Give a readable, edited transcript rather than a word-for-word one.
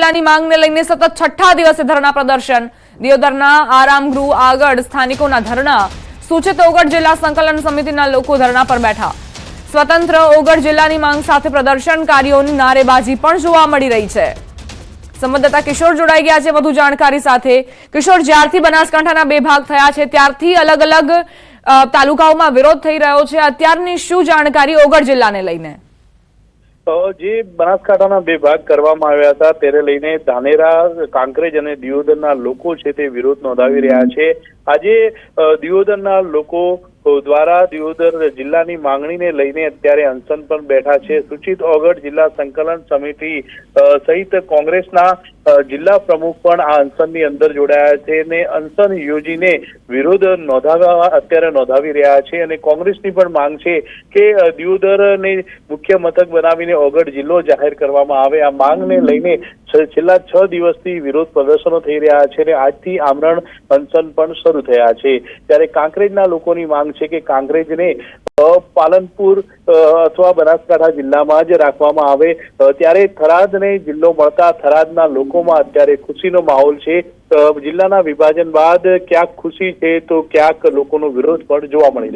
જિલ્લાની માંગને લઈને સતત છઠ્ઠા દિવસે ધરણા પ્રદર્શન। દિયોદરના આરામગૃહ આગળ સ્થાનિકોના ધરણા। સૂચિત ઓગળ જિલ્લા સંકલન સમિતિના લોકો ધરણા પર બેઠા। સ્વતંત્ર ઓગળ જિલ્લાની માંગ સાથે પ્રદર્શનકારીઓની નારેબાજી પણ જોવા મળી રહી છે। સંવાદદાતા કિશોર જોડાઈ ગયા છે વધુ જાણકારી સાથે। કિશોર, જ્યારથી બનાસકાંઠાના બે ભાગ થયા છે ત્યારથી અલગ અલગ તાલુકાઓમાં વિરોધ થઈ રહ્યો છે। અત્યારની શું જાણકારી ઓગળ જિલ્લાને લઈને? જે બનાસકાંઠાના બે ભાગ કરવામાં આવ્યા હતા તેને લઈને ધાનેરા, કાંકરેજ અને દિયોદરના લોકો છે તે વિરોધ નોંધાવી રહ્યા છે। આજે દિયોદરના લોકો દ્વારા દિયોદર જિલ્લાની માંગણીને લઈને અત્યારે અનશન પર બેઠા છે। સૂચિત ઓગળ જિલ્લા સંકલન સમિતિ સહિત કોંગ્રેસના જિલ્લા પ્રમુખ પણ આ અનશનની અંદર જોડાયા છે અને અનશન યોજીને વિરોધ નોંધાવી રહ્યા છે। અને કોંગ્રેસની પણ માંગ છે કે દિયોદરને મુખ્ય મથક બનાવીને ઓગળ જિલ્લો જાહેર કરવામાં આવે। આ માંગને લઈને છેલ્લા 6 દિવસથી વિરોધ પ્રદર્શનો થઈ રહ્યા છે અને આજથી આમરણ અનશન પણ શરૂ થયા છે। ત્યારે કાંકરેજના લોકોની માંગ છે કે કાંકરેજને પાલનપુર અથવા બનાસકાંઠા જિલ્લામાં જ રાખવામાં આવે। ત્યારે થરાદને જિલ્લો મળતા થરાદના લોકોમાં અત્યારે ખુશીનો માહોલ છે। જિલ્લાના વિભાજન બાદ ક્યાંક ખુશી છે તો ક્યાંક લોકોનો વિરોધ પણ જોવા મળી રહ્યો છે।